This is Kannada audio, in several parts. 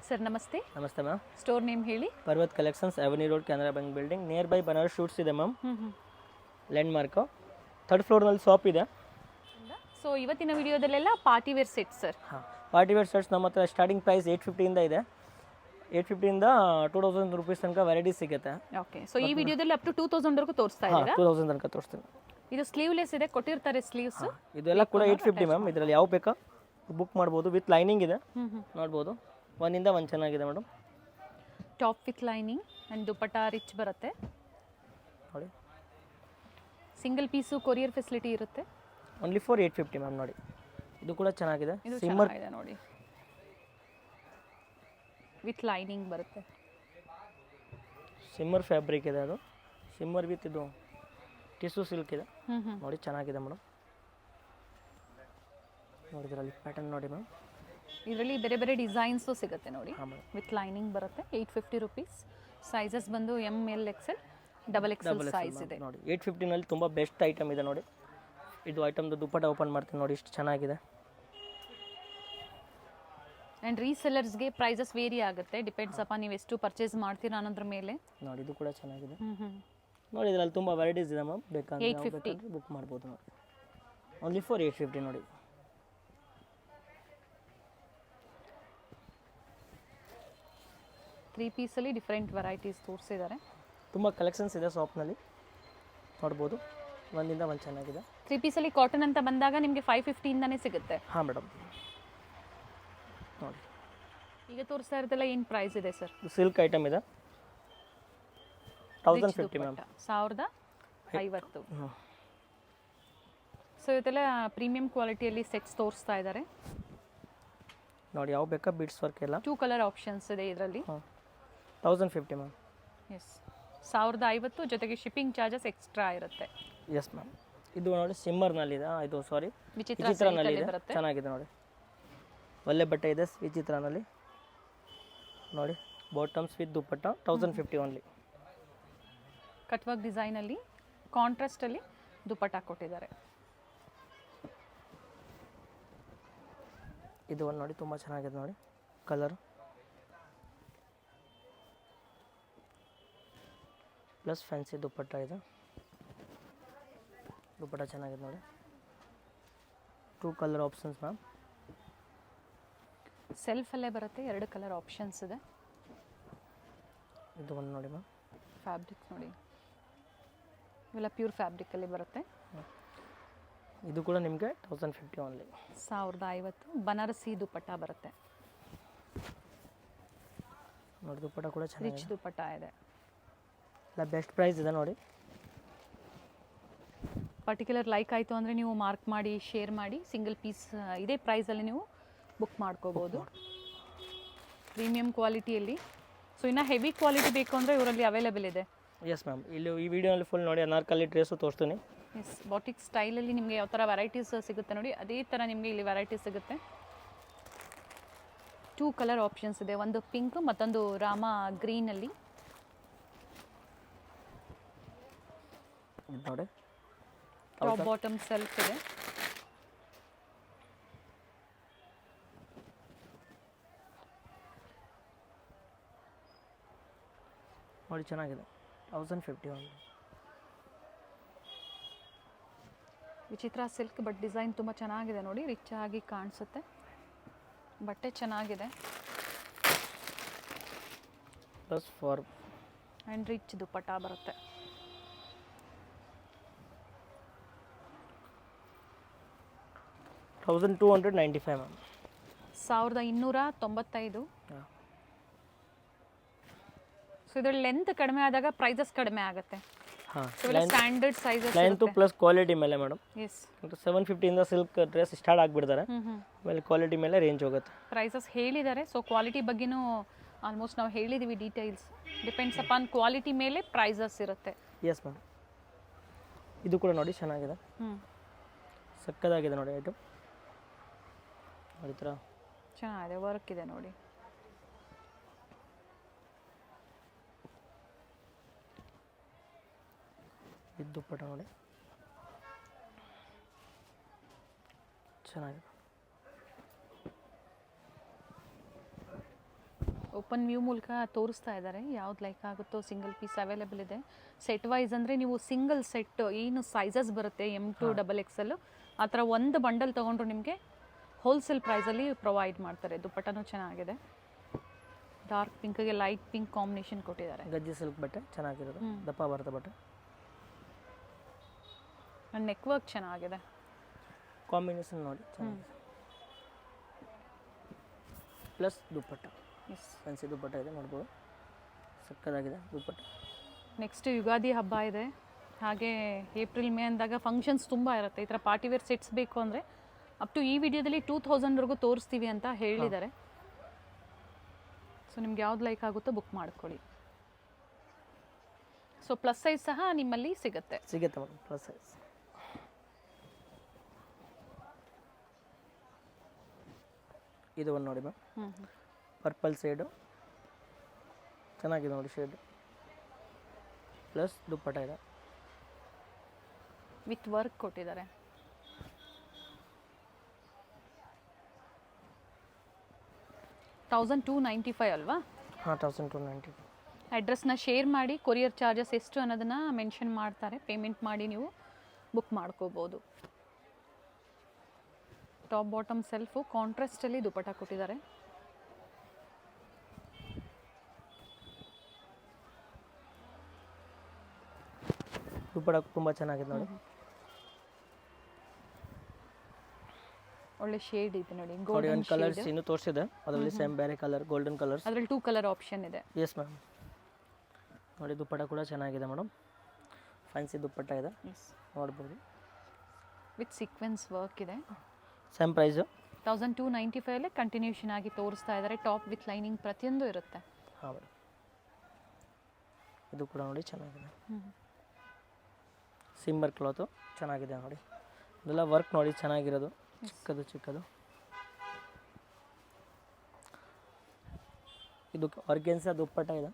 ಸರ್ ನಮಸ್ತೆ. ನಮಸ್ತೆ ಮ್ಯಾಮ್. ಸ್ಟೋರ್ ನೇಮ್ ಹೇಳಿ. Parvat collections Avani road Canara bank building nearby Banaras suits ಇದೆ ಮ್ಯಾಮ್. ಲ್ಯಾಂಡ್ ಮಾರ್ಕು 3rd ಫ್ಲೋರ್ನಲ್ಲಿ ಶಾಪ್ ಇದೆ. ಸೊ ಇವತ್ತಿನ ವಿಡಿಯೋದಲ್ಲೆಲ್ಲ ಪಾರ್ಟಿ ವೇರ್ ಸೆಟ್ ಸರ್. ಹಾಂ, ಪಾರ್ಟಿ ವೇರ್ ಶರ್ಟ್ಸ್ ನಮ್ಮ ಹತ್ರ ಸ್ಟಾರ್ಟಿಂಗ್ ಪ್ರೈಸ್ 850 ಇಂದ ಇದೆ. 850 ಇಂದ 2000 ರೂಪೀಸ್ ತನಕ ವೆರೈಟೀಸ್ ಸಿಗುತ್ತೆ. ಓಕೆ, ಸೊ ಈ ವಿಡಿಯೋದಲ್ಲಿ ಅಪ್ ಟು 2000 ವರೆಗೂ ತೋರಿಸ್ತಾ ಹಾಂ, ಇದ್ದೀರಾ. 2000 ತನಕ ತೋರಿಸ್ತೀನಿ. ಇದು ಸ್ಲೀವ್ಲೆಸ್ ಇದೆ, ಕೊಟ್ಟಿರ್ತಾರೆ ಸ್ಲೀವ್ಸ್. ಇದೆಲ್ಲ ಕೂಡ 850 ಮ್ಯಾಮ್. ಇದರಲ್ಲಿ ಯಾವ ಬೇಕಾ ಬುಕ್ ಮಾಡ್ಬೋದು. ವಿತ್ ಲೈನಿಂಗ್ ಇದೆ, ನೋಡ್ಬೋದು. ಒಂದಿಂದ ಒಂದು ಚೆನ್ನಾಗಿದೆ madam. Top with lining and dupatta rich ಬರುತ್ತೆ ನೋಡಿ. ಸಿಂಗಲ್ ಪೀಸು ಕೊರಿಯರ್ ಫೆಸಿಲಿಟಿ ಇರುತ್ತೆ. Only for 850 ma'am. ನೋಡಿ, ಇದು ಕೂಡ ಚೆನ್ನಾಗಿದೆ. ಇದು ಸಿಮ್ಮರ್ ಚೆನ್ನಾಗಿದೆ ನೋಡಿ, ವಿತ್ ಲೈನಿಂಗ್ ಬರುತ್ತೆ. ಸಿಮ್ಮರ್ ಫ್ಯಾಬ್ರಿಕ್ ಇದೆ. ಅದು ಸಿಮ್ಮರ್ ವಿತ್ ಇದು ಟಿಶ್ಯೂ ಸಿಲ್ಕ್ ಇದೆ. ನೋಡಿ, ಚೆನ್ನಾಗಿದೆ ಮೇಡಮ್. ನೋಡಿ, ಇದರಲ್ಲಿ ಪ್ಯಾಟರ್ನ್ ನೋಡಿ ಮ್ಯಾಮ್. ಇದರಲ್ಲಿ ಬೇರೆ ಬೇರೆ ಡಿಸೈನ್ಸು ಸಿಗುತ್ತೆ ನೋಡಿ. ಹಾಂ ಮೇಡಮ್. ವಿತ್ ಲೈನಿಂಗ್ ಬರುತ್ತೆ. 850 ರೂಪೀಸ್. ಸೈಜಸ್ ಬಂದು ML XL XXL ಸೈಜ್ ಇದೆ ನೋಡಿ. 850ನಲ್ಲಿ ತುಂಬ ಬೆಸ್ಟ್ ಐಟಮ್ ಇದೆ ನೋಡಿ. ಇದು ಐಟಮ್ದು ದುಪ್ಪಟ್ಟ ಓಪನ್ ಮಾಡ್ತೀನಿ ನೋಡಿ, ಇಷ್ಟು ಚೆನ್ನಾಗಿದೆ. ಆ್ಯಂಡ್ ರೀಸೆಲ್ಲರ್ಸ್ಗೆ ಪ್ರೈಸಸ್ ವೇರಿ ಆಗುತ್ತೆ, ಡಿಪೆಂಡ್ಸ್ ಅಪ್ಪ ನೀವು ಎಷ್ಟು ಪರ್ಚೇಸ್ ಮಾಡ್ತೀರಾ ಅನ್ನೋದ್ರ ಮೇಲೆ. ನೋಡಿ, ಇದು ಕೂಡ ಚೆನ್ನಾಗಿದೆ. ನೋಡಿ, ಇದರಲ್ಲಿ ತುಂಬ ವೆರೈಟೀಸ್ ಇದೆ ಮ್ಯಾಮ್. ಬೇಕಾದ್ರೆ ಬುಕ್ ಮಾಡ್ಬೋದು ನೋಡಿ. ಓನ್ಲಿ ಫಾರ್ 850 ನೋಡಿ. ತ್ರೀ ಪೀಸಲ್ಲಿ ಡಿಫ್ರೆಂಟ್ ವೆರೈಟೀಸ್ ತೋರಿಸಿದ್ದಾರೆ. ತುಂಬ ಕಲೆಕ್ಷನ್ಸ್ ಇದೆ ಶಾಪ್ನಲ್ಲಿ, ನೋಡ್ಬೋದು. ಒಂದಿಂದ ಒಂದು ಚೆನ್ನಾಗಿದೆ. ತ್ರೀ ಪೀಸಲ್ಲಿ ಕಾಟನ್ ಅಂತ ಬಂದಾಗ ನಿಮಗೆ 550 ಇಂದನೇ ಸಿಗುತ್ತೆ. ಹಾಂ ಮೇಡಮ್. ನೋಡಿ, ಈಗ ತೋರಿಸ್ತಾ ಇರೋದೆಲ್ಲ ಏನು ಪ್ರೈಸ್ ಇದೆ ಸರ್? ಸಿಲ್ಕ್ ಐಟಮ್ ಇದೆ. 1050 ಮ್ಯಾಮ್. 1050. ಸೊ ಇದೆಲ್ಲ ಪ್ರೀಮಿಯಂ ಕ್ವಾಲಿಟಿಯಲ್ಲಿ ಸೆಟ್ಸ್ ತೋರಿಸ್ತಾ ಇದ್ದಾರೆ ನೋಡಿ. ಯಾವ ಬೇಕಾ ಬೀಡ್ಸ್ ವರ್ಕ್ ಎಲ್ಲ. 2 ಕಲರ್ ಆಪ್ಷನ್ಸ್ ಇದೆ ಇದರಲ್ಲಿ. 1050 ಮ್ಯಾಮ್. ಎಸ್, 1050 ಜೊತೆಗೆ ಶಿಪ್ಪಿಂಗ್ ಚಾರ್ಜಸ್ ಎಕ್ಸ್ಟ್ರಾ ಇರುತ್ತೆ. Yes ma'am. ಇದು ನೋಡಿ ಸಿಮ್ಮರ್ನಲ್ಲಿದೆ. ಇದು ಸಾರಿ ವಿಚಿತ್ರ ವಿಚಿತ್ರನಲ್ಲಿ ಇದೆ. ಬರುತ್ತೆ. ಚೆನ್ನಾಗಿದೆ ನೋಡಿ, ಒಳ್ಳೆ ಬಟ್ಟೆ ಇದೆ ವಿಚಿತ್ರನಲ್ಲಿ. ನೋಡಿ, bottoms with dupatta 1050 only. Cut work ಡಿಸೈನಲ್ಲಿ ಕಾಂಟ್ರಾಸ್ಟಲ್ಲಿ ದುಪ್ಪಟ್ಟ ಕೊಟ್ಟಿದ್ದಾರೆ. ಇದು ಒಂದು ನೋಡಿ, ತುಂಬ ಚೆನ್ನಾಗಿದೆ ನೋಡಿ ಕಲರ್. ಪ್ಲಸ್ ಫ್ಯಾನ್ಸಿ ದುಪ್ಪಟ್ಟ ಇದೆ. ದುಪ್ಪಟ್ಟ ಚೆನ್ನಾಗಿದೆ ನೋಡಿ. 2 ಕಲರ್ ಆಪ್ಷನ್ಸ್ ಮ್ಯಾಮ್. ಸೆಲ್ಫಲ್ಲೇ ಬರುತ್ತೆ, 2 ಕಲರ್ ಆಪ್ಷನ್ಸ್ ಇದೆ. ಇದು ಒಂದು ನೋಡಿ ಮ್ಯಾಮ್. ಫ್ಯಾಬ್ರಿಕ್ ನೋಡಿ, ಇವೆಲ್ಲ ಪ್ಯೂರ್ ಫ್ಯಾಬ್ರಿಕಲ್ಲಿ ಬರುತ್ತೆ. ಇದು ಕೂಡ ನಿಮಗೆ 1050 ಓನ್ಲಿ. 1050 ಬನಾರಸಿ ದುಪ್ಪಟ್ಟ ಬರುತ್ತೆ ನೋಡಿ. ದುಪ್ಪಟ್ಟ ಕೂಡ ಚೆನ್ನಾಗಿದೆ, ರಿಚ್ ದುಪ್ಪಟ್ಟ ಇದೆ. ಎಲ್ಲ ಬೆಸ್ಟ್ ಪ್ರೈಸ್ ಇದೆ ನೋಡಿ. ಪರ್ಟಿಕ್ಯುಲರ್ ಲೈಕ್ ಆಯಿತು ಅಂದರೆ ನೀವು ಮಾರ್ಕ್ ಮಾಡಿ ಶೇರ್ ಮಾಡಿ ಸಿಂಗಲ್ ಪೀಸ್ ಇದೇ ಪ್ರೈಸಲ್ಲಿ ನೀವು ಬುಕ್ ಮಾಡ್ಕೋಬೋದು. ಪ್ರೀಮಿಯಂ ಕ್ವಾಲಿಟಿಯಲ್ಲಿ. ಸೊ ಇನ್ನು ಹೆವಿ ಕ್ವಾಲಿಟಿ ಬೇಕು ಅಂದರೆ ಇವರಲ್ಲಿ ಅವೈಲೇಬಲ್ ಇದೆ. Yes ma'am. ಇಲ್ಲಿ ಈ ವಿಡಿಯೋನಲ್ಲಿ ಫುಲ್ ನೋಡಿ ಅನಾರ್ಕಲಿ ಡ್ರೆಸ್ಸು ತೋರಿಸ್ತೀನಿ. ಎಸ್, ಬಾಟಿಕ್ ಸ್ಟೈಲಲ್ಲಿ ನಿಮಗೆ ಯಾವ ಥರ ವೆರೈಟೀಸ್ ಸಿಗುತ್ತೆ ನೋಡಿ, ಅದೇ ಥರ ನಿಮಗೆ ಇಲ್ಲಿ ವೆರೈಟೀಸ್ ಸಿಗುತ್ತೆ. 2 ಕಲರ್ ಆಪ್ಷನ್ಸ್ ಇದೆ, ಒಂದು ಪಿಂಕ್ ಮತ್ತೊಂದು ರಾಮ ಗ್ರೀನಲ್ಲಿ. ನೋಡಿ, ಟಾಪ್ ಬಾಟಮ್ ಸೆಲ್ಫ್ ಇದೆ. ನೋಡಿ, ಚೆನ್ನಾಗಿದೆ. 1050 ಓನ್ಲಿ. ವಿಚಿತ್ರ ಸಿಲ್ಕ್ ಬಟ್ ಡಿಸೈನ್ ತುಂಬ ಚೆನ್ನಾಗಿದೆ ನೋಡಿ, ರಿಚ್ ಆಗಿ ಕಾಣಿಸುತ್ತೆ. ಬಟ್ಟೆ ಚೆನ್ನಾಗಿದೆ ಪ್ಲಸ್ ಫಾರ್ ಆ್ಯಂಡ್ ರಿಚ್ ದುಪ್ಪಟ್ಟ ಬರುತ್ತೆ. $1295 ಮ್ಯಾಮ್. 1295. ಸೊ ಇದರ ಲೆಂತ್ ಕಡಿಮೆ ಆದಾಗ ಪ್ರೈಸಸ್ ಕಡಿಮೆ ಆಗುತ್ತೆ. ಹಾಂ, standard sizes length plus quality ಮೇಲೆ ಮೇಡಮ್. ಎಸ್, 750 ಇಂದ ಸಿಲ್ಕ್ ಡ್ರೆಸ್ ಸ್ಟಾರ್ಟ್ ಆಗಿಬಿಡ್ತಾರೆ. ಆಮೇಲೆ ಕ್ವಾಲಿಟಿ ಮೇಲೆ ರೇಂಜ್ ಹೋಗುತ್ತೆ. ಪ್ರೈಸಸ್ ಹೇಳಿದ್ದಾರೆ. ಸೊ ಕ್ವಾಲಿಟಿ ಬಗ್ಗೆನೂ ಆಲ್ಮೋಸ್ಟ್ ನಾವು ಹೇಳಿದ್ದೀವಿ ಡೀಟೇಲ್ಸ್. ಡಿಪೆಂಡ್ಸ್ ಅಪಾನ್ ಕ್ವಾಲಿಟಿ ಮೇಲೆ ಪ್ರೈಸಸ್ ಇರುತ್ತೆ. Yes ma'am. ಇದು ಕೂಡ ನೋಡಿ ಚೆನ್ನಾಗಿದೆ, ಸಕ್ಕದಾಗಿದೆ ನೋಡಿ ಐಟಮ್. ನೋಡಿ, ಥರ ಚೆನ್ನಾಗಿದೆ, ವರ್ಕ್ ಇದೆ ನೋಡಿ. ಇದು ದುಪ್ಪಟ್ಟ ನೋಡಿ, ಚೆನ್ನಾಗಿದೆ. ಓಪನ್ ವ್ಯೂ ಮೂಲಕ ತೋರಿಸ್ತಾ ಇದ್ದಾರೆ ಯಾವ್ದು ಲೈಕ್ ಆಗುತ್ತೋ ಸಿಂಗಲ್ ಪೀಸ್ ಅವೈಲೇಬಲ್ ಇದೆ. ಸೆಟ್ ವೈಸ್ ಅಂದರೆ ನೀವು ಸಿಂಗಲ್ ಸೆಟ್ ಏನು ಸೈಜಸ್ ಬರುತ್ತೆ M2 XXL ಆ ಥರ ಒಂದು ಬಂಡಲ್ ತೊಗೊಂಡ್ರು ನಿಮಗೆ ಹೋಲ್ಸೇಲ್ ಪ್ರೈಸಲ್ಲಿ ಪ್ರೊವೈಡ್ ಮಾಡ್ತಾರೆ. ದುಪ್ಪಟ್ಟನೂ ಚೆನ್ನಾಗಿದೆ, ಡಾರ್ಕ್ ಪಿಂಕ್ಗೆ ಲೈಟ್ ಪಿಂಕ್ ಕಾಂಬಿನೇಷನ್ ಕೊಟ್ಟಿದ್ದಾರೆ. ಗಜ್ಜಿ ಸಿಲ್ಕ್ ಬಟ್ಟೆ ಚೆನ್ನಾಗಿರೋದು, ದಪ್ಪ ಬರುತ್ತೆ ಬಟ್ಟೆ. ನೆಕ್ ವರ್ಕ್ ಚೆನ್ನಾಗಿದೆ, ಕಾಂಬಿನೇಷನ್ ನೋಡಿ ಚೆನ್ನಾಗಿದೆ. ಪ್ಲಸ್ ದುಪ್ಪಟ್ಟ, ಫ್ಯಾನ್ಸಿ ದುಪ್ಪಟ್ಟ ಇದೆ ನೋಡ್ಬೋದು, ಸಕ್ಕದಾಗಿದೆ ದುಪ್ಪಟ್ಟ. ನೆಕ್ಸ್ಟ್ ಯುಗಾದಿ ಹಬ್ಬ ಇದೆ, ಹಾಗೆ ಏಪ್ರಿಲ್ ಮೇ ಅಂದಾಗ ಫಂಕ್ಷನ್ಸ್ ತುಂಬ ಇರುತ್ತೆ. ಈ ಥರ ಪಾರ್ಟಿವೇರ್ ಸೆಟ್ಸ್ ಬೇಕು ಅಂದರೆ ಅಪ್ ಟು ಈ ವಿಡಿಯೋದಲ್ಲಿ 2000ವರೆಗೂ ತೋರಿಸ್ತೀವಿ ಅಂತ ಹೇಳಿದ್ದಾರೆ. ಸೊ ನಿಮ್ಗೆ ಯಾವ್ದು ಲೈಕ್ ಆಗುತ್ತೋ ಬುಕ್ ಮಾಡ್ಕೊಳ್ಳಿ. ಸೊ ಪ್ಲಸ್ ಸೈಜ್ ಸಹ ನಿಮ್ಮಲ್ಲಿ ಸಿಗುತ್ತೆ ಮೇಡಮ್, ಪ್ಲಸ್ ಸೈಜ್. ಇದು ಒಂದು ನೋಡಿ ಮ್ಯಾಮ್, ಪರ್ಪಲ್ ಶೇಡು ಚೆನ್ನಾಗಿದೆ ನೋಡಿ ಶೇಡು, ಪ್ಲಸ್ ದುಪ್ಪಟ್ಟ ಇದೆ ವಿತ್ ವರ್ಕ್ ಕೊಟ್ಟಿದ್ದಾರೆ. $1295 ಅಲ್ವಾ? ಹಾಂ, 1290. ಅಡ್ರೆಸ್ನ ಶೇರ್ ಮಾಡಿ, ಕೊರಿಯರ್ ಚಾರ್ಜಸ್ ಎಷ್ಟು ಅನ್ನೋದನ್ನು ಮೆನ್ಷನ್ ಮಾಡ್ತಾರೆ. ಪೇಮೆಂಟ್ ಮಾಡಿ ನೀವು ಬುಕ್ ಮಾಡ್ಕೋಬೋದು. ಟಾಪ್ ಬಾಟಮ್ ಸೆಲ್ಫು ಕಾಂಟ್ರಾಸ್ಟಲ್ಲಿ ದುಪ್ಪಟ್ಟ ಕೊಟ್ಟಿದ್ದಾರೆ. ದುಪ್ಪಟ್ಟ ತುಂಬ ಚೆನ್ನಾಗಿದೆ ನೋಡಿ, ಒಳ್ಳೆ ಶೇಡ್ ಇದೆ ನೋಡಿ, ನೋಡಿ ಗೋಲ್ಡನ್ ಒಂದು ಕಲರ್ಸ್ ಇನ್ನೂ ತೋರಿಸಿದೆ, ಅದರಲ್ಲಿ ಸೇಮ್ ಬೇರೆ ಕಲರ್, ಗೋಲ್ಡನ್ ಕಲರ್ಸ್. ಅದರಲ್ಲಿ 2 ಕಲರ್ ಆಪ್ಷನ್ ಇದೆ. Yes ma'am. ನೋಡಿ ದುಪ್ಪಟ್ಟ ಕೂಡ ಚೆನ್ನಾಗಿದೆ ಮೇಡಮ್, ಫ್ಯಾನ್ಸಿ ದುಪ್ಪಟ್ಟ ಇದೆ ನೋಡ್ಬೋದು, ವಿತ್ ಸೀಕ್ವೆನ್ಸ್ ವರ್ಕ್ ಇದೆ. ಸೇಮ್ ಪ್ರೈಸು 1295 ಕಂಟಿನ್ಯೂಷನ್ ಆಗಿ ತೋರಿಸ್ತಾ ಇದ್ದಾರೆ. ಟಾಪ್ ವಿತ್ ಲೈನಿಂಗ್ ಪ್ರತಿಯೊಂದು ಇರುತ್ತೆ. ಹಾಂ ಮೇಡಮ್, ಇದು ಕೂಡ ನೋಡಿ ಚೆನ್ನಾಗಿದೆ, ಸಿಂಬರ್ ಕ್ಲಾತು ಚೆನ್ನಾಗಿದೆ ನೋಡಿ, ಇದೆಲ್ಲ ವರ್ಕ್ ನೋಡಿ ಚೆನ್ನಾಗಿರೋದು, ಚಿಕ್ಕದು. ಇದು ಆರ್ಗೆನ್ಸಾ ದುಪ್ಪಟ್ಟ ಇದೆ.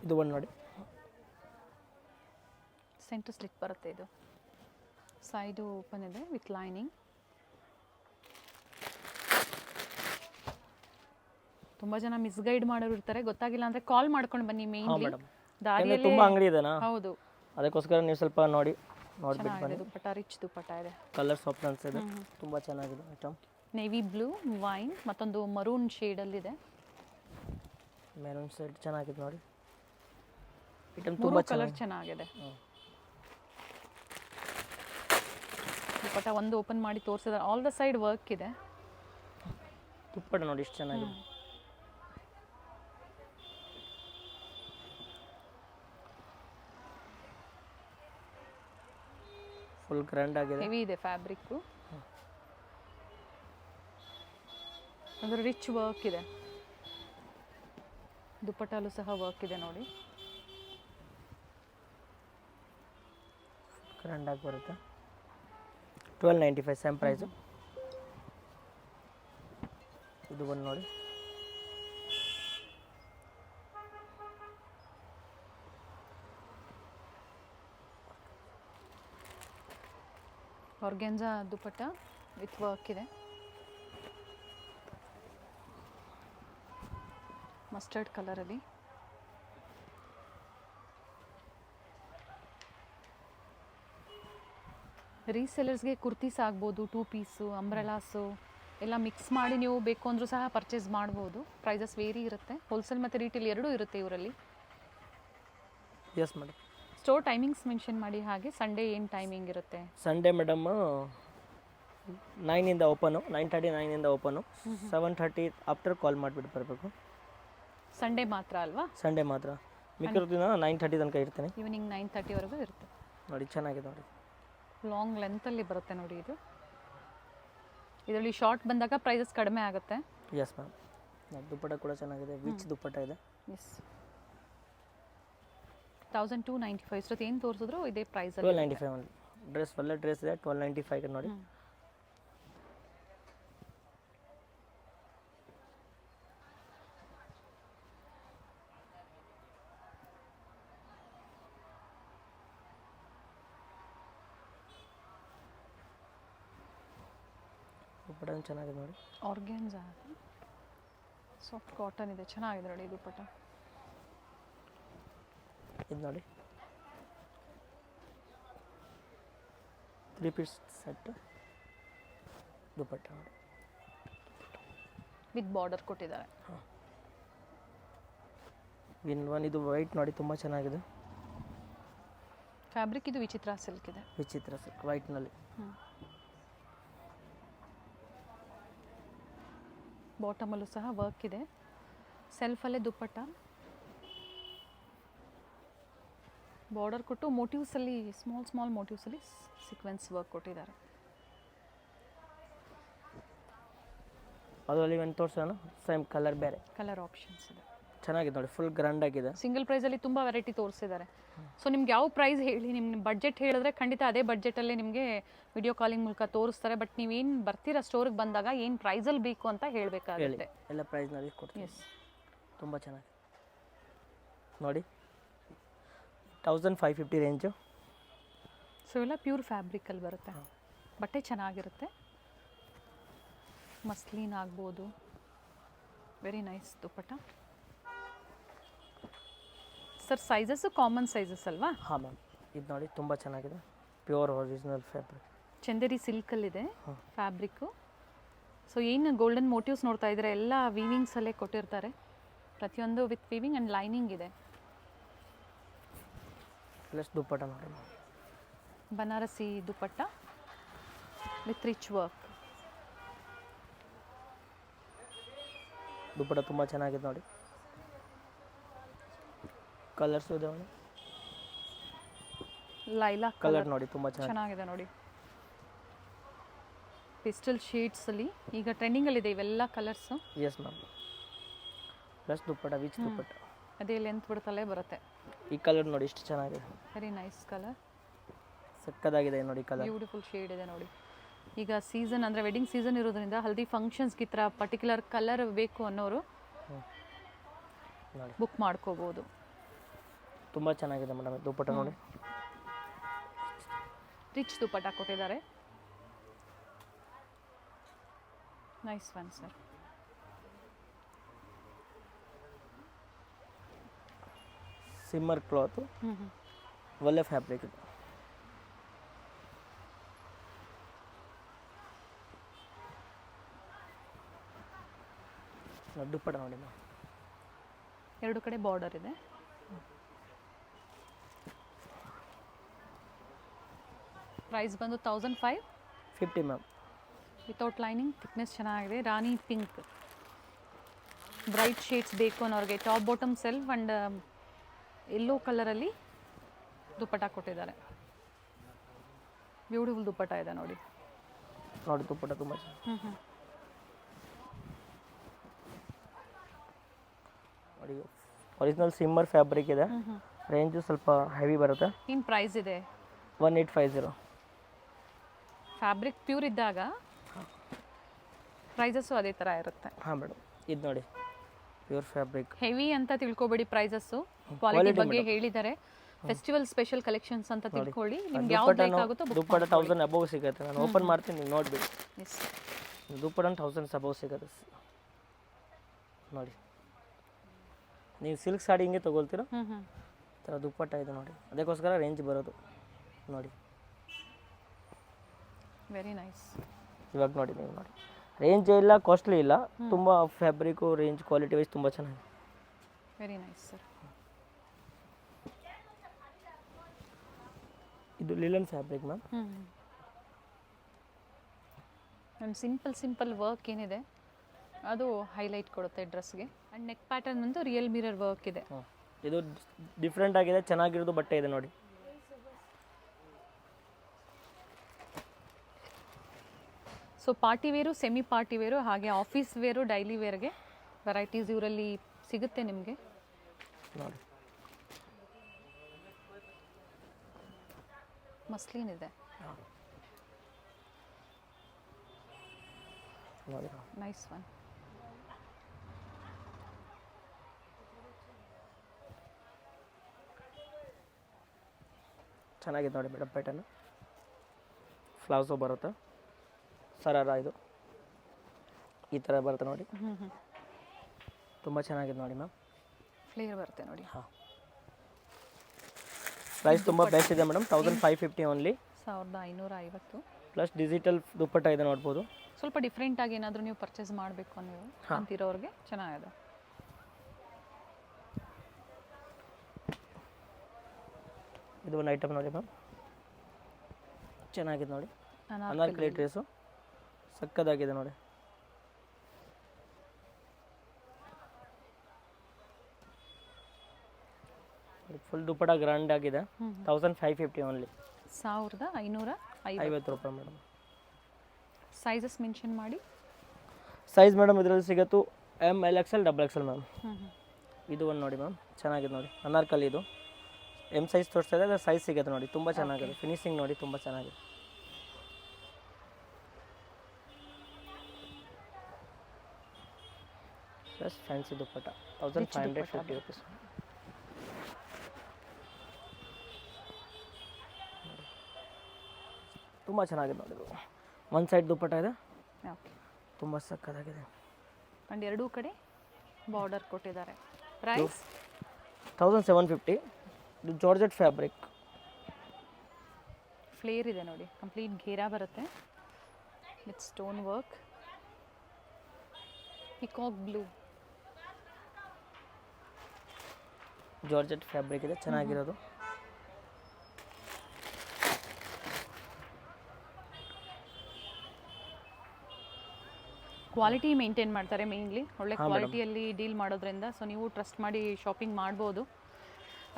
ಇದು ಒಂದು ನೋಡಿ, ಸೆಂಟರ್ ಸ್ಲಿಟ್ ಬರುತ್ತೆ. ಇದು ಸೈಡು ಓಪನ್ ಇದೆ ವಿತ್ ಲೈನಿಂಗ್. ತುಂಬ ಜನ ಮಿಸ್ಗೈಡ್ ಮಾಡೋರು ಇರ್ತಾರೆ, ಗೊತ್ತಾಗಿಲ್ಲ ಅಂದರೆ ಕಾಲ್ ಮಾಡ್ಕೊಂಡು ಬನ್ನಿ. ಮೇನ್ಲಿ ದಾರಿಯಲ್ಲಿ ತುಂಬ ಅಂಗಡಿ ಇದೆನಾ, ಹೌದು, ಅದಕ್ಕೋಸ್ಕರ ನೀವು ಸ್ವಲ್ಪ ನೋಡ್ಬಿಟ್ಟು ಬನ್ನಿ. ದುಪ್ಪಟ್ಟ ರಿಚ್ ದುಪ್ಪಟ್ಟ ಇದೆ, ಕಲರ್ಸ್ ಆಪ್ಷನ್ಸ್ ಇದೆ, ತುಂಬ ಚೆನ್ನಾಗಿದೆ ಐಟಮ್. ನೇವಿ ಬ್ಲೂ, ವೈನ್, ಮತ್ತೊಂದು ಮರೂನ್ ಶೇಡಲ್ಲಿದೆ. ಮೆರೂನ್ ಶೇಡ್ ಚೆನ್ನಾಗಿದೆ ನೋಡಿ, ಐಟಮ್ ತುಂಬ ತುಂಬ ಕಲರ್ ಚೆನ್ನಾಗಿದೆ. ದುಪ್ಪಟ್ಟ ಒಂದು ಓಪನ್ ಮಾಡಿ ತೋರಿಸಿದ್ದಾರೆ, ಆಲ್ ದ ಸೈಡ್ ವರ್ಕ್ ಇದೆ. ದುಪ್ಪಟ್ಟ ನೋಡಿ ಎಷ್ಟು ಚೆನ್ನಾಗಿದೆ, ಫುಲ್ ಗ್ರ್ಯಾಂಡ್ ಆಗಿದೆ, ಹೆವಿ ಇದೆ ಫ್ಯಾಬ್ರಿಕ್ಕು. ಅಂದ್ರೆ ರಿಚ್ ವರ್ಕ್ ಇದೆ, ದುಪ್ಪಟ್ಟಲ್ಲೂ ಸಹ ವರ್ಕ್ ಇದೆ ನೋಡಿ, ಗ್ರ್ಯಾಂಡ್ ಆಗಿ ಬರುತ್ತೆ. 1295 ಸೇಮ್ ಪ್ರೈಸು. ಇದು ಒಂದು ನೋಡಿ, ಆರ್ಗೆನ್ಜಾ ದುಪ್ಪಟ್ಟ ವಿತ್ ವರ್ಕ್ ಇದೆ, ಮಸ್ಟರ್ಡ್ ಕಲರಲ್ಲಿ. ರೀಸೆಲರ್ಸ್ಗೆ ಕುರ್ತೀಸ್ ಆಗ್ಬೋದು, 2 ಪೀಸು, ಅಂಬ್ರೆಲಾಸು ಎಲ್ಲ ಮಿಕ್ಸ್ ಮಾಡಿ ನೀವು ಬೇಕು ಅಂದರೂ ಸಹ ಪರ್ಚೇಸ್ ಮಾಡ್ಬೋದು. ಪ್ರೈಸಸ್ ವೇರಿ ಇರುತ್ತೆ, ಹೋಲ್ಸೇಲ್ ಮತ್ತು ರೀಟೇಲ್ ಎರಡೂ ಇರುತ್ತೆ ಇವರಲ್ಲಿ. Yes madam. Store timings mention ಮಾಡಿ. ಹಾಗೆ ಸಂಡೇ ಏನು ಟೈಮಿಂಗ್ ಇರುತ್ತೆ? ಸಂಡೇ ಮೇಡಮ್ 9 ಇಂದ ಓಪನು, 9:30 9 ಓಪನು, 7:30 ಆಫ್ಟರ್ ಕಾಲ್ ಮಾಡಿಬಿಟ್ಟು ಬರಬೇಕು. ಸಂಡೇ ಮಾತ್ರ ಅಲ್ವಾ? ಸಂಡೇ ಮಾತ್ರ, ಮಿಕ್ಕಿರೋ ದಿನ 9:30 ತನಕ ಇರ್ತೀನಿ. ಈವ್ನಿಂಗ್ 9:30ವರೆಗೂ ಇರುತ್ತೆ. ನೋಡಿ ಚೆನ್ನಾಗಿದೆ ನೋಡಿ, ಲಾಂಗ್ ಲೆಂತಲ್ಲಿ ಬರುತ್ತೆ ನೋಡಿ ಇದು. ಇದರಲ್ಲಿ ಶಾರ್ಟ್ ಬಂದಾಗ ಪ್ರೈಸಸ್ ಕಡಿಮೆ ಆಗುತ್ತೆ. Yes ma'am. ದುಪ್ಪಟ್ಟ ಕೂಡ ಚೆನ್ನಾಗಿದೆ, ವಿಚ್ ದುಪ್ಪಟ್ಟ ಇದೆ. ಎಸ್, 1295 ಇಷ್ಟೊತ್ತು ಏನು ತೋರಿಸಿದ್ರು ಇದೇ ಪ್ರೈಸ್. 1295 ಓನ್ಲಿ. ಡ್ರೆಸ್ ಒಳ್ಳೆ ಡ್ರೆಸ್ ಇದೆ, 1295 ನೋಡಿ. ದುಪ್ಪಟ್ಟ ಚೆನ್ನಾಗಿದೆ ನೋಡಿ. ಆರ್ಗ್ಯಾನ್ಸಾ ಸಾಫ್ಟ್ ಕಾಟನ್ ಇದೆ, ಚೆನ್ನಾಗಿದೆ ನೋಡಿ ದುಪ್ಪಟ್ಟ. ಇದು ನೋಡಿ 3 ಪೀಸ್ ಸೆಟ್ ದುಪ್ಪಟ್ಟ ನೋಡಿ. ವಿತ್ ಬಾರ್ಡರ್ ಕೊಟ್ಟಿದ್ದಾರೆ. ಒನ್ ಇದು ವೈಟ್ ನೋಡಿ ತುಂಬ ಚೆನ್ನಾಗಿದೆ. ಫ್ಯಾಬ್ರಿಕ್ ಇದು ವಿಚಿತ್ರ ಸಿಲ್ಕ್ ಇದೆ. ವಿಚಿತ್ರ ಸಿಲ್ಕ್ ವೈಟ್ನಲ್ಲಿ. ಬಾಟಮಲ್ಲೂ ಸಹ ವರ್ಕ್ ಇದೆ. ಸೆಲ್ಫಲ್ಲೇ ದುಪ್ಪಟ್ಟ, ಬಾರ್ಡರ್ ಕೊಟ್ಟು ಮೋಟಿವ್ಸಲ್ಲಿ ಸ್ಮಾಲ್ ಮೋಟಿವ್ಸಲ್ಲಿ ಸೀಕ್ವೆನ್ಸ್ ವರ್ಕ್ ಕೊಟ್ಟಿದ್ದಾರೆ. ಅದರಲ್ಲಿ ಒಂದು ತೋರಿಸೋಣ, ಸೇಮ್ ಕಲರ್ ಬೇರೆ ಕಲರ್ ಆಪ್ಷನ್ಸ್ ಇದೆ. ಚೆನ್ನಾಗಿದೆ ನೋಡಿ, ಫುಲ್ ಗ್ರ್ಯಾಂಡ್ ಆಗಿದೆ. ಸಿಂಗಲ್ ಪ್ರೈಸಲ್ಲಿ ತುಂಬ ವೆರೈಟಿ ತೋರಿಸಿದ್ದಾರೆ. ಸೊ ನಿಮ್ಗೆ ಯಾವ ಪ್ರೈಸ್ ಹೇಳಿ, ನಿಮ್ಮ ಬಡ್ಜೆಟ್ ಹೇಳಿದ್ರೆ ಖಂಡಿತ ಅದೇ ಬಡ್ಜೆಟಲ್ಲೇ ನಿಮಗೆ ವಿಡಿಯೋ ಕಾಲಿಂಗ್ ಮೂಲಕ ತೋರಿಸ್ತಾರೆ. ಬಟ್ ನೀವೇನು ಬರ್ತೀರಾ ಸ್ಟೋರಿಗೆ ಬಂದಾಗ ಏನು ಪ್ರೈಸಲ್ಲಿ ಬೇಕು ಅಂತ ಹೇಳಬೇಕಾಗುತ್ತೆ. ಎಲ್ಲ ಪ್ರೈಸ್ನಲ್ಲಿ ಕೊಡ್ತೀವಿ. ಎಸ್, ತುಂಬ ಚೆನ್ನಾಗಿ ನೋಡಿ 1550 ರೇಂಜು. ಸೊ ಎಲ್ಲ ಪ್ಯೂರ್ ಫ್ಯಾಬ್ರಿಕಲ್ಲಿ ಬರುತ್ತೆ. ಬಟ್ಟೆ ಚೆನ್ನಾಗಿರುತ್ತೆ, ಮಸ್ಲಿನ್ ಆಗ್ಬೋದು. Very nice dupatta. Sir sizes common sizes ಅಲ್ವಾ? ಹಾಂ ಮ್ಯಾಮ್, ಇದು ನೋಡಿ ತುಂಬ ಚೆನ್ನಾಗಿದೆ, ಪ್ಯೂರ್ ಒರಿಜಿನಲ್ ಫ್ಯಾಬ್ರಿಕ್. ಚಂದೇರಿ ಸಿಲ್ಕಲ್ಲಿದೆ ಫ್ಯಾಬ್ರಿಕ್ಕು. ಸೊ ಏನು ಗೋಲ್ಡನ್ ಮೋಟಿವ್ಸ್ ನೋಡ್ತಾ ಇದ್ದಾರೆ, ಎಲ್ಲ ವೀವಿಂಗ್ಸಲ್ಲೇ ಕೊಟ್ಟಿರ್ತಾರೆ. ಪ್ರತಿಯೊಂದು ವಿತ್ ವೀವಿಂಗ್ ಆ್ಯಂಡ್ ಲೈನಿಂಗ್ ಇದೆ. ಪ್ಲಸ್ ದುಪ್ಪಟ್ಟ ನೋಡಿ, Banarasi dupatta with rich work. Dupatta ತುಂಬ ಚೆನ್ನಾಗಿದೆ ನೋಡಿ. ಕಲರ್ಸ್ ಇದೆ ನೋಡಿ, ಲೈಲಾ ಕಲರ್ ನೋಡಿ ತುಂಬ ಚೆನ್ನಾಗಿದೆ ನೋಡಿ. ಪಿಸ್ಟಲ್ ಶೇಡ್ಸಲ್ಲಿ ಈಗ ಟ್ರೆಂಡಿಂಗಲ್ಲಿದೆ ಇವೆಲ್ಲ colours. Yes ma'am. Plus dupatta which dupatta ಅದೇ ಲೆಂತ್ ಬಿಡ್ತಲೇ ಬರುತ್ತೆ. ಈ ಕಲರ್ ನೋಡಿ ಎಷ್ಟು ಚೆನ್ನಾಗಿದೆ, ವೆರಿ ನೈಸ್ ಕಲರ್, ಸಕ್ಕದಾಗಿದೆ ನೋಡಿ ಕಲರ್. ಬ್ಯೂಟಿಫುಲ್ ಶೇಡ್ ಇದೆ ನೋಡಿ. ಈಗ ಸೀಸನ್ ಅಂದರೆ ವೆಡ್ಡಿಂಗ್ ಸೀಸನ್ ಇರೋದ್ರಿಂದ ಹಲ್ದಿ ಫಂಕ್ಷನ್ಸ್ಗೆ ಈ ಥರ ಪರ್ಟಿಕ್ಯುಲರ್ ಕಲರ್ ಬೇಕು ಅನ್ನೋರು ನೋಡಿ ಬುಕ್ ಮಾಡ್ಕೋಬೋದು. ತುಂಬ ಚೆನ್ನಾಗಿದೆ ಮೇಡಮ್ ದುಪ್ಪಟ್ಟ ನೋಡಿ. ರಿಚ್ ದುಪ್ಪಟ್ಟ ಕೊಟ್ಟಿದ್ದಾರೆ. Nice one sir. ಸಿಮ್ಮರ್ ಕ್ಲಾತು, ಒಳ್ಳೆ ಫ್ಯಾಬ್ರಿಕ್ ಇದೆ. ದುಪ್ಪಟ್ಟ ನೋಡಿ ಮ್ಯಾಮ್, ಎರಡು ಕಡೆ ಬಾರ್ಡರ್ ಇದೆ. ಪ್ರೈಸ್ ಬಂದು 1550 ಮ್ಯಾಮ್. Without lining. ಥಿಕ್ನೆಸ್ ಚೆನ್ನಾಗಿದೆ. ರಾಣಿ ಪಿಂಕ್, ಬ್ರೈಟ್ ಶೇಡ್ಸ್ ಬೇಕು ಅನ್ನೋರಿಗೆ top bottom self and yellow ಕಲರಲ್ಲಿ ದುಪ್ಪಟ್ಟ ಕೊಟ್ಟಿದ್ದಾರೆ. ಬ್ಯೂಟಿಫುಲ್ ದುಪ್ಪಟ್ಟ ಇದೆ ನೋಡಿ. ನೋಡಿ ದುಪ್ಪಟ್ಟ ತುಂಬ ಚೆನ್ನಾಗಿ ನೋಡಿ. ಒರಿಜಿನಲ್ ಸಿಮ್ಮರ್ ಫ್ಯಾಬ್ರಿಕ್ ಇದೆ. ರೇಂಜು ಸ್ವಲ್ಪ ಹೆವಿ ಬರುತ್ತೆ. ಏನು ಪ್ರೈಸ್ ಇದೆ? 1850. ಫ್ಯಾಬ್ರಿಕ್ ಪ್ಯೂರ್ ಇದ್ದಾಗ ಪ್ರೈಸಸ್ಸು ಅದೇ ಥರ ಇರುತ್ತೆ. ಹಾಂ ಮೇಡಮ್, ಇದು ನೋಡಿ ಪ್ಯೂರ್ ಫ್ಯಾಬ್ರಿಕ್. ಹೆವಿ ಅಂತ ತಿಳ್ಕೊಬೇಡಿ, ಪ್ರೈಸಸ್ಸು ಕ್ವಾಲಿಟಿ ಬಗ್ಗೆ ಹೇಳಿದ್ದಾರೆ. ಫೆಸ್ಟಿವಲ್ ಸ್ಪೆಷಲ್ ಕಲೆಕ್ಷನ್ಸ್ ಅಂತ ತಿಳ್ಕೊಳ್ಳಿ. ನಿಮ್ಗೆ ಯಾವ್ದು ಬೇಕಾಗುತ್ತೋ ದುಪ್ಪಟ್ಟ 1000 ಅಬೌವ್ ಸಿಗುತ್ತೆ. ನಾನು ಓಪನ್ ಮಾಡ್ತೀನಿ, ನೀವು ನೋಡಿಬಿಡಿ. ಎಸ್, ದುಪ್ಪಟ್ಟ 1000 ಅಬೌವ್ ಸಿಗುತ್ತೆ ನೋಡಿ. ನೀವು ಸಿಲ್ಕ್ ಸಾಡಿ ಹಿಂಗೆ ತೊಗೊಳ್ತೀರೋ ಥರ ದುಪ್ಪಟ್ಟ ಇದೆ ನೋಡಿ. ಅದಕ್ಕೋಸ್ಕರ ರೇಂಜ್ ಬರೋದು ನೋಡಿ. Very nice. ಇವಾಗ ನೋಡಿ ನೀವು ನೋಡಿ, ರೇಂಜ್ ಇಲ್ಲ, ಕಾಸ್ಟ್ಲಿ ಇಲ್ಲ, ತುಂಬ ಫ್ಯಾಬ್ರಿಕ್ಕು ರೇಂಜ್ ಕ್ವಾಲಿಟಿ ವೈಸ್ ತುಂಬ ಚೆನ್ನಾಗಿದೆ. Very nice sir. ಇದು linen fabric ma'am. And simple work ಏನಿದೆ ಅದು ಹೈಲೈಟ್ ಕೊಡುತ್ತೆ ಡ್ರೆಸ್ಗೆ. ಆ್ಯಂಡ್ ನೆಕ್ ಪ್ಯಾಟರ್ನ್ ಬಂದು ರಿಯಲ್ ಮಿರರ್ ವರ್ಕ್ ಇದೆ. ಇದು ಡಿಫ್ರೆಂಟ್ ಆಗಿದೆ, ಚೆನ್ನಾಗಿರೋದು ಬಟ್ಟೆ ಇದೆ ನೋಡಿ. So party wear, semi party wear, ಹಾಗೆ ಆಫೀಸ್ ವೇರು, ಡೈಲಿ ವೇರ್ಗೆ ವೆರೈಟೀಸ್ ಇವರಲ್ಲಿ ಸಿಗುತ್ತೆ ನಿಮಗೆ ನೋಡಿ. ಮಸ್ಲಿನ್ ಇದೆ ನೋಡಿ. Nice one. ಚೆನ್ನಾಗಿದೆ ನೋಡಿ ಮೇಡಮ್ ಪ್ಯಾಟರ್ನ್. ಫ್ಲೌಸು ಬರುತ್ತೆ, ಸರಾರ ಇದು ಈ ಥರ ಬರುತ್ತೆ ನೋಡಿ, ಹ್ಞೂ ತುಂಬ ಚೆನ್ನಾಗಿದೆ ನೋಡಿ ಮ್ಯಾಮ್. ಫ್ಲೇರ್ ಬರುತ್ತೆ ನೋಡಿ. ಹಾಂ, ಪ್ರೈಸ್ ತುಂಬ ಬೆಸ್ಟ್ ಇದೆ ಮೇಡಮ್, 1550 ಓನ್ಲಿ. 1550. ಪ್ಲಸ್ ಡಿಜಿಟಲ್ ದುಪ್ಪಟ್ಟ ಇದೆ ನೋಡ್ಬೋದು. ಸ್ವಲ್ಪ ಡಿಫ್ರೆಂಟಾಗಿ ಏನಾದರೂ ನೀವು ಪರ್ಚೇಸ್ ಮಾಡಬೇಕು ನೀವು ಅಂತಿರೋರಿಗೆ ಚೆನ್ನಾಗಿದೆ. ಇದು ಒಂದು ಐಟಮ್ ನೋಡಿ ಮ್ಯಾಮ್, ಚೆನ್ನಾಗಿದೆ ನೋಡಿ. ಅನಾರ್ಕಲಿ ಅನಾರ್ಕಲಿ ಡ್ರೆಸ್ಸು ಸಕ್ಕದಾಗಿದೆ ನೋಡಿ. ಫುಲ್ ದುಪ್ಪಟ್ಟ ಗ್ರ್ಯಾಂಡ್ ಆಗಿದೆ. 1550 ಓನ್ಲಿ. 1550 ರೂಪಾಯಿ ಮೇಡಮ್. ಸೈಜಸ್ ಮೆನ್ಷನ್ ಮಾಡಿ. ಸೈಜ್ ಮೇಡಮ್ ಇದರಲ್ಲಿ ಸಿಗತ್ತು ML XL XXL ಮ್ಯಾಮ್. ಹ್ಞೂ ಇದು ಒಂದು ನೋಡಿ ಮ್ಯಾಮ್, ಚೆನ್ನಾಗಿದೆ ನೋಡಿ. ಅನಾರ್ಕಲಿ ಇದು M ಸೈಜ್ ತೋರಿಸ್ತಾ ಇದೆ, ಸೈಜ್ ಸಿಗುತ್ತೆ ನೋಡಿ. ತುಂಬ ಚೆನ್ನಾಗಿದೆ, ಫಿನಿಶಿಂಗ್ ನೋಡಿ ತುಂಬ ಚೆನ್ನಾಗಿದೆ. ಪ್ಲಸ್ ಫ್ಯಾನ್ಸಿ ದುಪ್ಪಟ್ಟ 1550 ರೂಪೀಸ್. ತುಂಬ ಚೆನ್ನಾಗಿದೆ ನೋಡಿ. ಇದು ಒಂದು ಸೈಡ್ ದುಪ್ಪಟ್ಟ ಇದೆ, ಓಕೆ. ತುಂಬ ಸಕ್ಕತ್ತಾಗಿದೆ. ಆ್ಯಂಡ್ ಎರಡೂ ಕಡೆ ಬಾರ್ಡರ್ ಕೊಟ್ಟಿದ್ದಾರೆ. ಪ್ರೈಸ್ 1750. ಇದು ಜಾರ್ಜೆಟ್ ಫ್ಯಾಬ್ರಿಕ್. ಫ್ಲೇರ್ ಇದೆ ನೋಡಿ, ಕಂಪ್ಲೀಟ್ ಘೇರಾ ಬರುತ್ತೆ with stone work. Peacock blue georgette fabric ಇದೆ, ಚೆನ್ನಾಗಿರೋದು. ಕ್ವಾಲಿಟಿ ಮೇಂಟೈನ್ ಮಾಡ್ತಾರೆ ಮೇಯ್ನ್ಲಿ. ಒಳ್ಳೆ ಕ್ವಾಲಿಟಿಯಲ್ಲಿ ಡೀಲ್ ಮಾಡೋದ್ರಿಂದ ಸೊ ನೀವು ಟ್ರಸ್ಟ್ ಮಾಡಿ ಶಾಪಿಂಗ್ ಮಾಡ್ಬೋದು,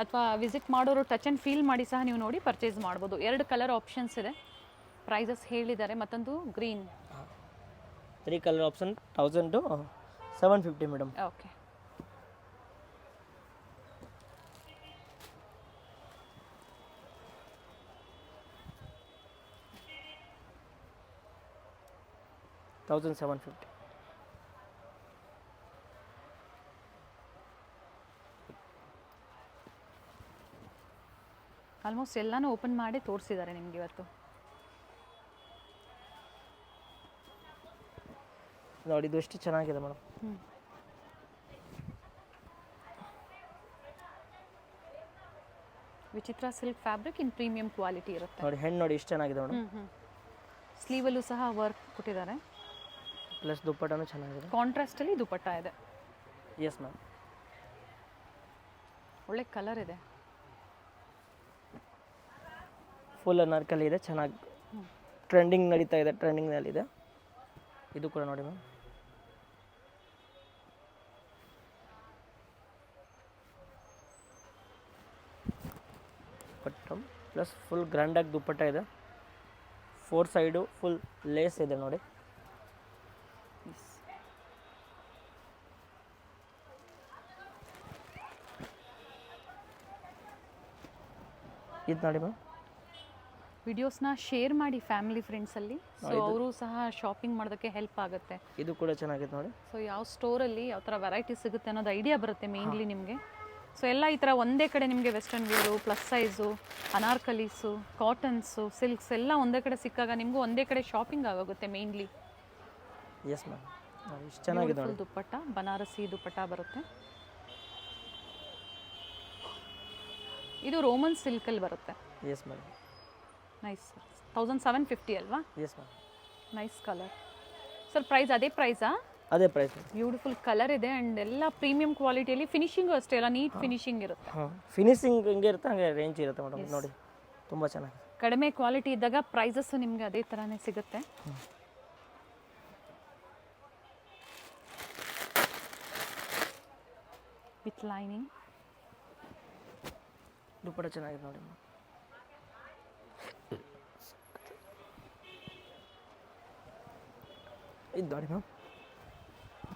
ಅಥವಾ ವಿಸಿಟ್ ಮಾಡೋರು ಟಚ್ ಆ್ಯಂಡ್ ಫೀಲ್ ಮಾಡಿ ಸಹ ನೀವು ನೋಡಿ ಪರ್ಚೇಸ್ ಮಾಡ್ಬೋದು. 2 ಕಲರ್ ಆಪ್ಷನ್ಸ್ ಇದೆ. ಪ್ರೈಸಸ್ ಹೇಳಿದ್ದಾರೆ. ಮತ್ತೊಂದು green. 3 colour option 1750 madam. Okay. $1750. Almost ಎಲ್ಲನೂ ಓಪನ್ ಮಾಡಿ ತೋರಿಸಿದ್ದಾರೆ ನಿಮ್ಗೆ ಇವತ್ತು. ನೋಡಿ ಇದು ಎಷ್ಟು ಚೆನ್ನಾಗಿದೆ ಮೇಡಮ್. ವಿಚಿತ್ರ ಸಿಲ್ಕ್ ಫ್ಯಾಬ್ರಿಕ್ ಇನ್ ಪ್ರೀಮಿಯಂ ಕ್ವಾಲಿಟಿ ಇರುತ್ತೆ ನೋಡಿ. ಹೆಣ್ಣು ನೋಡಿ ಎಷ್ಟು ಚೆನ್ನಾಗಿದೆ ಮೇಡಮ್. ಸ್ಲೀವಲ್ಲೂ ಸಹ ವರ್ಕ್ ಕೊಟ್ಟಿದ್ದಾರೆ. ಪ್ಲಸ್ ದುಪ್ಪಟ್ಟನೂ ಚೆನ್ನಾಗಿದೆ. ಕಾಂಟ್ರಾಸ್ಟಲ್ಲಿ ದುಪ್ಪಟ್ಟ ಇದೆ. Yes ma'am. ಒಳ್ಳೆ ಕಲರ್ ಇದೆ. ಫುಲ್ ಅನಾರ್ಕಲಿ ಇದೆ, ಚೆನ್ನಾಗಿ ಟ್ರೆಂಡಿಂಗ್ ನಡೀತಾ ಇದೆ, ಟ್ರೆಂಡಿಂಗ್ನಲ್ಲಿದೆ. ಇದು ಕೂಡ ನೋಡಿ ಮ್ಯಾಮ್. ಬಟ್ಟಮ್ ಪ್ಲಸ್ ಫುಲ್ ಗ್ರ್ಯಾಂಡಾಗಿ ದುಪ್ಪಟ್ಟ ಇದೆ. 4 ಸೈಡು ಫುಲ್ ಲೇಸ್ ಇದೆ ನೋಡಿ. ಇದು ನೋಡಿ ಮ್ಯಾಮ್. ವಿಡಿಯೋಸ್ನ ಶೇರ್ ಮಾಡಿ ಫ್ಯಾಮಿಲಿ ಫ್ರೆಂಡ್ಸಲ್ಲಿ, ಸೊ ಅವರು ಸಹ ಶಾಪಿಂಗ್ ಮಾಡೋದಕ್ಕೆ ಹೆಲ್ಪ್ ಆಗುತ್ತೆ. ಇದು ಕೂಡ ಚೆನ್ನಾಗಿದೆ ನೋಡಿ. ಸೊ ಯಾವ ಸ್ಟೋರಲ್ಲಿ ಯಾವ ಥರ ವೆರೈಟಿ ಸಿಗುತ್ತೆ ಅನ್ನೋದು ಐಡಿಯಾ ಬರುತ್ತೆ ಮೇಯ್ನ್ಲಿ ನಿಮಗೆ. ಸೊ ಎಲ್ಲ ಈ ಥರ ಒಂದೇ ಕಡೆ ನಿಮಗೆ western wear, plus size, anarkalis, cottons, silks ಎಲ್ಲ ಒಂದೇ ಕಡೆ ಸಿಕ್ಕಾಗ ನಿಮಗೂ ಒಂದೇ ಕಡೆ ಶಾಪಿಂಗ್ ಆಗೋಗುತ್ತೆ ಮೇಯ್ನ್ಲಿ. Yes ma'am. ಇಷ್ಟು ಚೆನ್ನಾಗಿದೆ ನೋಡಿ. ದುಪ್ಪಟ್ಟ ಬನಾರಸಿ ದುಪ್ಪಟ್ಟ ಬರುತ್ತೆ. ಇದು ರೋಮನ್ ಸಿಲ್ಕಲ್ಲಿ ಬರುತ್ತೆ. Yes madam. ನೈಸ್. 1750 ಅಲ್ವಾ? Yes ma'am. Nice colour. Sir price ಅದೇ ಪ್ರೈಸಾ? ಅದೇ ಪ್ರೈಸ್. ಬ್ಯೂಟಿಫುಲ್ ಕಲರ್ ಇದೆ ಆ್ಯಂಡ್ ಎಲ್ಲ ಪ್ರೀಮಿಯಂ ಕ್ವಾಲಿಟಿಯಲ್ಲಿ. ಫಿನಿಶಿಂಗು ಅಷ್ಟೇ ಎಲ್ಲ ನೀಟ್ ಫಿನಿಶಿಂಗ್ ಇರುತ್ತೆ. ಹಾಂ, ಫಿನಿಶಿಂಗ್ ಹೆಂಗೆ ಇರುತ್ತೆ ಹಂಗೆ ರೇಂಜ್ ಇರುತ್ತೆ ಮೇಡಮ್. ನೋಡಿ ತುಂಬ ಚೆನ್ನಾಗಿದೆ. ಕಡಿಮೆ ಕ್ವಾಲಿಟಿ ಇದ್ದಾಗ ಪ್ರೈಸಸ್ಸು ನಿಮಗೆ ಅದೇ ಥರನೇ ಸಿಗುತ್ತೆ. With lining. ದುಪ್ಪಟ್ಟ ಚೆನ್ನಾಗಿದೆ ನೋಡಿ. ಇದು ನೋಡಿ ಮ್ಯಾಮ್.